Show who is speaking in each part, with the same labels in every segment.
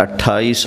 Speaker 1: 28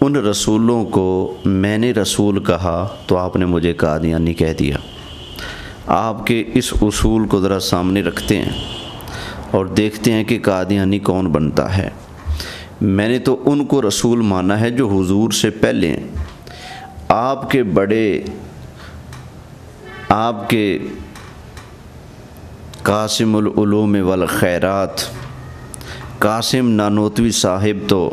Speaker 1: ان رسولوں کو میں نے رسول کہا تو آپ نے مجھے قادیانی کہہ دیا۔ آپ کے اس اصول کو ذرا سامنے رکھتے ہیں اور دیکھتے ہیں کہ قادیانی کون بنتا ہے۔ میں نے تو ان کو رسول مانا ہے جو حضور سے پہلے ہیں، آپ کے بڑے، آپ کے قاسم العلوم والخیرات قاسم نانوتوی صاحب تو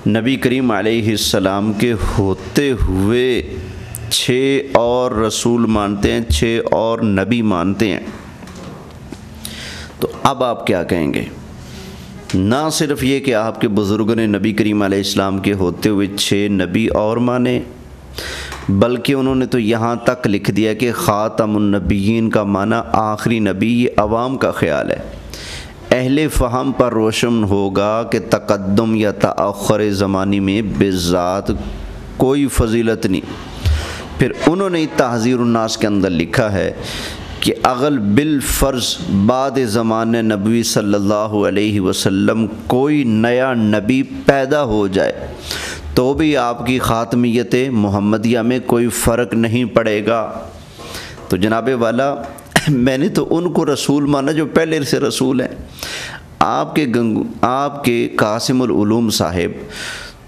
Speaker 1: نبی کریم علیہ السلام کے ہوتے ہوئے 6 اور رسول مانتے ہیں، 6 اور نبی مانتے ہیں۔ تو اب آپ کیا کہیں گے؟ نہ صرف یہ کہ آپ کے بزرگوں نے نبی کریم علیہ السلام کے ہوتے ہوئے 6 نبی اور مانے، بلکہ انہوں نے تو یہاں تک لکھ دیا کہ خاتم النبیین کا معنی آخری نبی۔ یہ عوام کا خیال ہے، اہل فہم پر روشن ہوگا کہ تقدم یا تأخر زمانی میں بذات کوئی فضیلت نہیں۔ پھر انہوں نے تحذیر الناس کے اندر لکھا ہے کہ اگر بالفرض بعد زمان نبوی صلی اللہ علیہ وسلم کوئی نیا نبی پیدا ہو جائے تو بھی آپ کی خاتمیت محمدیہ میں کوئی فرق نہیں پڑے گا۔ تو جناب والا، میں نے تو ان کو رسول مانا جو پہلے سے رسول ہیں۔ آپ کے قاسم العلوم صاحب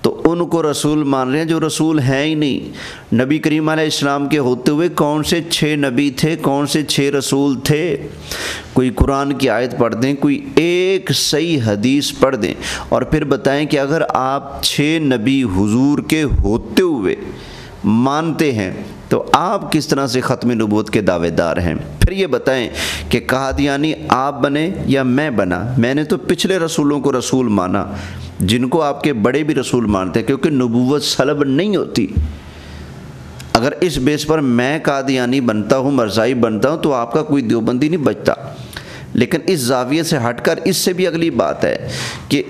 Speaker 1: تو ان کو رسول مان رہے ہیں جو رسول ہیں ہی نہیں۔ نبی کریم علیہ السلام کے ہوتے ہوئے کون سے 6 نبی تھے، کون سے 6 رسول تھے؟ کوئی قرآن کی آیت پڑھ دیں، کوئی ایک صحیح حدیث پڑھ دیں اور پھر بتائیں کہ اگر آپ 6 نبی حضور کے ہوتے ہوئے مانتے ہیں تو آپ کس طرح سے ختم نبوت کے دعوے دار ہیں؟ پھر یہ بتائیں کہ قادیانی آپ بنے یا میں بنا؟ میں نے تو پچھلے رسولوں کو رسول مانا جن کو آپ کے بڑے بھی رسول مانتے ہیں، کیونکہ نبوت سلب نہیں ہوتی۔ اگر اس بیس پر میں قادیانی بنتا ہوں، مرزائی بنتا ہوں، تو آپ کا کوئی دیوبندی نہیں بچتا۔ لیکن اس زاویے سے ہٹ کر اس سے بھی اگلی بات ہے کہ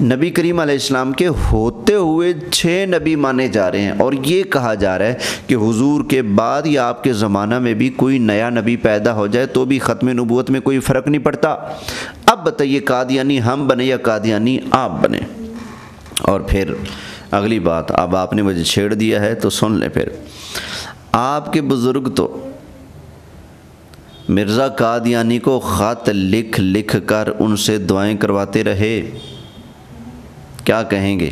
Speaker 1: نبی کریم علیہ السلام کے ہوتے ہوئے 6 نبی مانے جا رہے ہیں اور یہ کہا جا رہا ہے کہ حضور کے بعد یا آپ کے زمانہ میں بھی کوئی نیا نبی پیدا ہو جائے تو بھی ختم نبوت میں کوئی فرق نہیں پڑتا۔ اب بتائیے قادیانی ہم بنے یا قادیانی آپ بنے؟ اور پھر اگلی بات، اب آپ نے مجھے چھیڑ دیا ہے تو سن لیں۔ پھر آپ کے بزرگ تو مرزا قادیانی کو خط لکھ لکھ کر ان سے دعائیں کرواتے رہے، کیا کہیں گے؟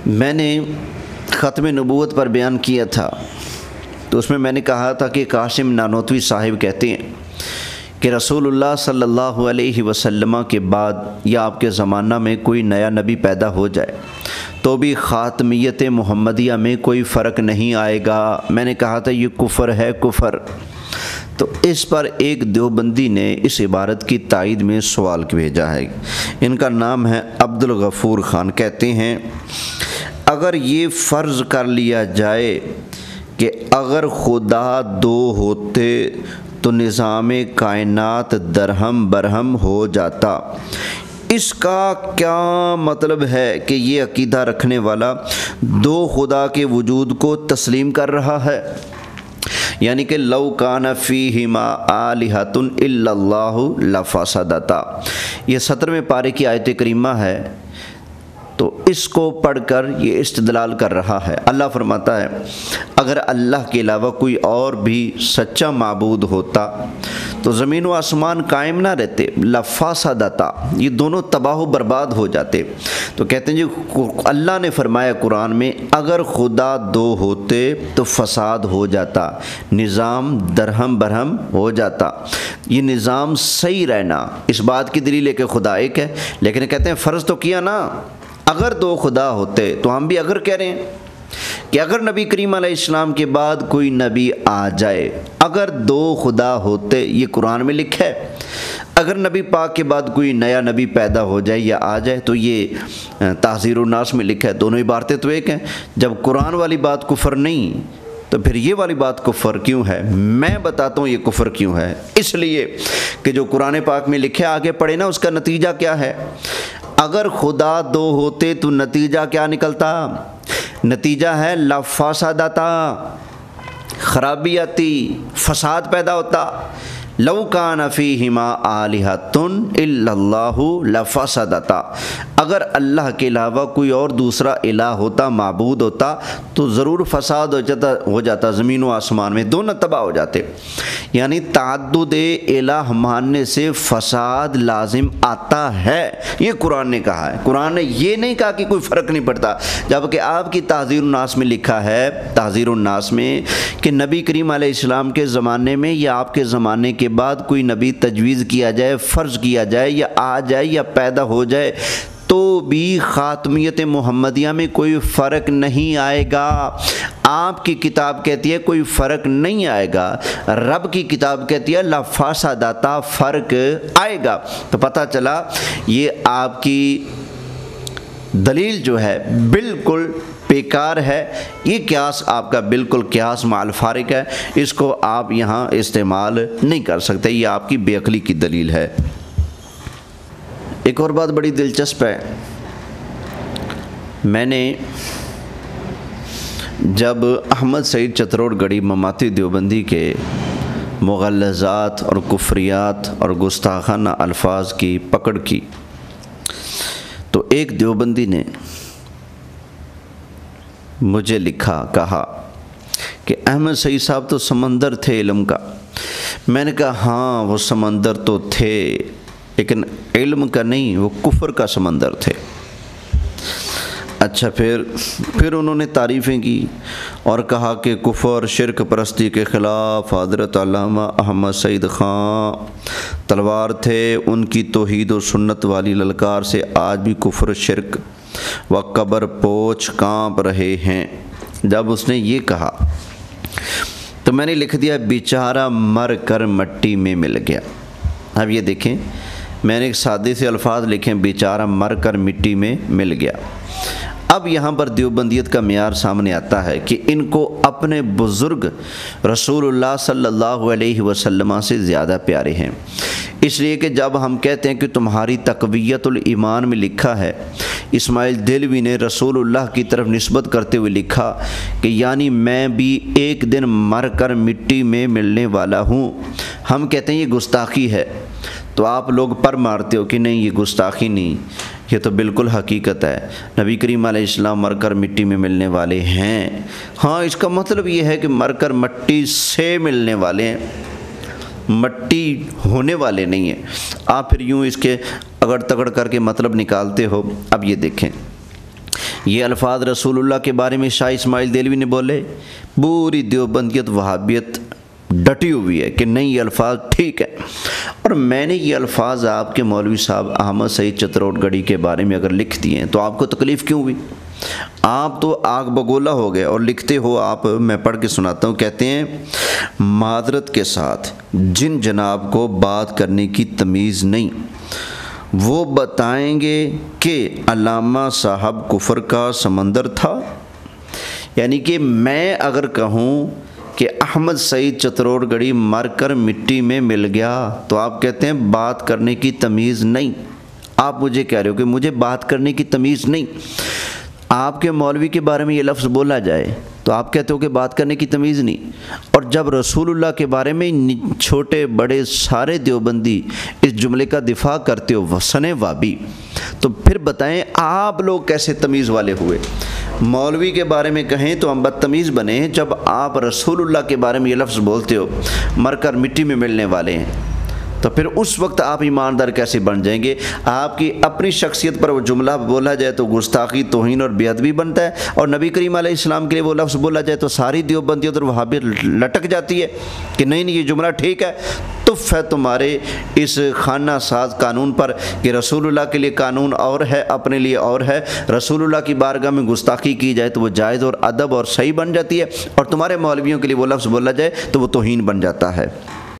Speaker 1: میں نے ختم نبوت پر بیان کیا تھا تو اس میں نے کہا تھا کہ قاسم نانوتوی صاحب کہتے ہیں کہ رسول اللہ صلی اللہ علیہ وسلم کے بعد یا آپ کے زمانہ میں کوئی نیا نبی پیدا ہو جائے تو بھی خاتمیت محمدیہ میں کوئی فرق نہیں آئے گا۔ میں نے کہا تھا یہ کفر ہے، کفر۔ تو اس پر ایک دیوبندی نے اس عبارت کی تائید میں سوال بھیجا ہے، ان کا نام ہے عبد الغفور خان۔ کہتے ہیں اگر یہ فرض کر لیا جائے کہ اگر خدا 2 ہوتے تو نظام کائنات درہم برہم ہو جاتا، اس کا کیا مطلب ہے کہ یہ عقیدہ رکھنے والا 2 خدا کے وجود کو تسلیم کر رہا ہے؟ یعنی کہ لو کان فیہما آلہۃ الا اللہ لفسدتا، یہ 17ویں پارے کی آیت کریمہ ہے۔ تو اس کو پڑھ کر یہ استدلال کر رہا ہے۔ اللہ فرماتا ہے اگر اللہ کے علاوہ کوئی اور بھی سچا معبود ہوتا تو زمین و آسمان قائم نہ رہتے، لفسدتا، یہ دونوں تباہ و برباد ہو جاتے۔ تو کہتے ہیں جی اللہ نے فرمایا قرآن میں اگر خدا 2 ہوتے تو فساد ہو جاتا، نظام درہم برہم ہو جاتا۔ یہ نظام صحیح رہنا، اس بات کی دلیل ہے کہ خدا ایک ہے، لیکن کہتے ہیں فرض تو کیا نا، اگر 2 خدا ہوتے تو ہم بھی اگر کہہ رہے ہیں کہ اگر نبی کریم علیہ السلام کے بعد کوئی نبی آ جائے، اگر 2 خدا ہوتے، یہ قرآن میں لکھا ہے۔ اگر نبی پاک کے بعد کوئی نیا نبی پیدا ہو جائے یا آ جائے تو یہ تحذیر الناس میں لکھا ہے۔ دونوں عبارتیں تو ایک ہیں۔ جب قرآن والی بات کفر نہیں تو پھر یہ والی بات کفر کیوں ہے؟ میں بتاتا ہوں یہ کفر کیوں ہے۔ اس لیے کہ جو قرآن پاک میں لکھے آگے پڑھے نا، اس کا نتیجہ کیا ہے؟ اگر خدا 2 ہوتے تو نتیجہ کیا نکلتا؟ نتیجہ ہے لفسدتا، خرابی آتی، فساد پیدا ہوتا۔ لو کان فیہما آلہۃ الا اللہ لفسدتا، اگر اللہ کے علاوہ کوئی اور دوسرا الہ ہوتا، معبود ہوتا، تو ضرور فساد ہو جاتا، زمین و آسمان میں دونوں تباہ ہو جاتے۔ یعنی تعدد الہ ماننے سے فساد لازم آتا ہے، یہ قرآن نے کہا ہے۔ قرآن نے یہ نہیں کہا کہ کوئی فرق نہیں پڑتا، جبکہ آپ کی تحذیر الناس میں لکھا ہے، تحذیر الناس میں، کہ نبی کریم علیہ السلام کے زمانے میں یا آپ کے زمانے کے بعد کوئی نبی تجویز کیا جائے، فرض کیا جائے، یا آ جائے یا پیدا ہو جائے تو بھی خاتمیت محمدیہ میں کوئی فرق نہیں آئے گا۔ آپ کی کتاب کہتی ہے کوئی فرق نہیں آئے گا، رب کی کتاب کہتی ہے لفسدتا، فرق آئے گا۔ تو پتہ چلا یہ آپ کی دلیل جو ہے بالکل بیکار ہے، یہ قیاس آپ کا بالکل قیاس مع الفارق ہے، اس کو آپ یہاں استعمال نہیں کر سکتے، یہ آپ کی بے عقلی کی دلیل ہے۔ ایک اور بات بڑی دلچسپ ہے، میں نے جب احمد سعید چتروڑ گڑھی مماتی دیوبندی کے مغلظات اور کفریات اور گستاخانہ الفاظ کی پکڑ کی تو ایک دیوبندی نے مجھے لکھا، کہا کہ احمد سعید صاحب تو سمندر تھے علم کا۔ میں نے کہا ہاں وہ سمندر تو تھے، لیکن علم کا نہیں، وہ کفر کا سمندر تھے۔ اچھا، پھر انہوں نے تعریفیں کی اور کہا کہ کفر شرک پرستی کے خلاف حضرت علامہ احمد سعید خان تلوار تھے، ان کی توحید و سنت والی للکار سے آج بھی کفر شرک و قبر پوچھ کانپ رہے ہیں۔ جب اس نے یہ کہا تو میں نے لکھ دیا بیچارہ مر کر مٹی میں مل گیا۔ اب یہ دیکھیں، میں نے ایک سادے سے الفاظ لکھیں، بیچارہ مر کر مٹی میں مل گیا۔ اب یہاں پر دیوبندیت کا معیار سامنے آتا ہے کہ ان کو اپنے بزرگ رسول اللہ صلی اللہ علیہ وسلم سے زیادہ پیارے ہیں، اس لیے کہ جب ہم کہتے ہیں کہ تمہاری تقویت الایمان میں لکھا ہے، اسماعیل دہلوی نے رسول اللہ کی طرف نسبت کرتے ہوئے لکھا کہ یعنی میں بھی ایک دن مر کر مٹی میں ملنے والا ہوں، ہم کہتے ہیں یہ گستاخی ہے، تو آپ لوگ پر مارتے ہو کہ نہیں یہ گستاخی نہیں، یہ تو بالکل حقیقت ہے، نبی کریم علیہ السلام مر کر مٹی میں ملنے والے ہیں۔ ہاں، اس کا مطلب یہ ہے کہ مر کر مٹی سے ملنے والے ہیں، مٹی ہونے والے نہیں ہیں۔ آپ پھر یوں اس کے اگڑ تگڑ کر کے مطلب نکالتے ہو۔ اب یہ دیکھیں، یہ الفاظ رسول اللہ کے بارے میں شاہ اسماعیل دہلوی نے بولے، پوری دیوبندیت وہابیت ڈٹی ہوئی ہے کہ نہیں یہ الفاظ ٹھیک ہے، اور میں نے یہ الفاظ آپ کے مولوی صاحب احمد سعید چتروڑ گڑھی کے بارے میں اگر لکھ دیے ہیں تو آپ کو تکلیف کیوں ہوئی؟ آپ تو آگ بگولا ہو گئے اور لکھتے ہو آپ، میں پڑھ کے سناتا ہوں، کہتے ہیں معذرت کے ساتھ جن جناب کو بات کرنے کی تمیز نہیں وہ بتائیں گے کہ علامہ صاحب کفر کا سمندر تھا۔ یعنی کہ میں اگر کہوں کہ احمد سعید چتروڑ گڑھی مر کر مٹی میں مل گیا تو آپ کہتے ہیں بات کرنے کی تمیز نہیں۔ آپ مجھے کہہ رہے ہو کہ مجھے بات کرنے کی تمیز نہیں، آپ کے مولوی کے بارے میں یہ لفظ بولا جائے تو آپ کہتے ہو کہ بات کرنے کی تمیز نہیں، اور جب رسول اللہ کے بارے میں چھوٹے بڑے سارے دیوبندی اس جملے کا دفاع کرتے ہو وسن وابی، تو پھر بتائیں آپ لوگ کیسے تمیز والے ہوئے؟ مولوی کے بارے میں کہیں تو ہم بدتمیز بنے، جب آپ رسول اللہ کے بارے میں یہ لفظ بولتے ہو مر کر مٹی میں ملنے والے ہیں، تو پھر اس وقت آپ ایماندار کیسے بن جائیں گے؟ آپ کی اپنی شخصیت پر وہ جملہ بولا جائے تو گستاخی، توہین اور بے ادبی بنتا ہے، اور نبی کریم علیہ السلام کے لیے وہ لفظ بولا جائے تو ساری دیوبندیت اور وہابیت لٹک جاتی ہے کہ نہیں نہیں یہ جملہ ٹھیک ہے۔ تف ہے تمہارے اس خانہ ساز قانون پر کہ رسول اللہ کے لیے قانون اور ہے، اپنے لیے اور ہے، رسول اللہ کی بارگاہ میں گستاخی کی جائے تو وہ جائز اور ادب اور صحیح بن جاتی ہے، اور تمہارے مولویوں کے لیے وہ لفظ بولا جائے تو وہ توہین بن جاتا ہے۔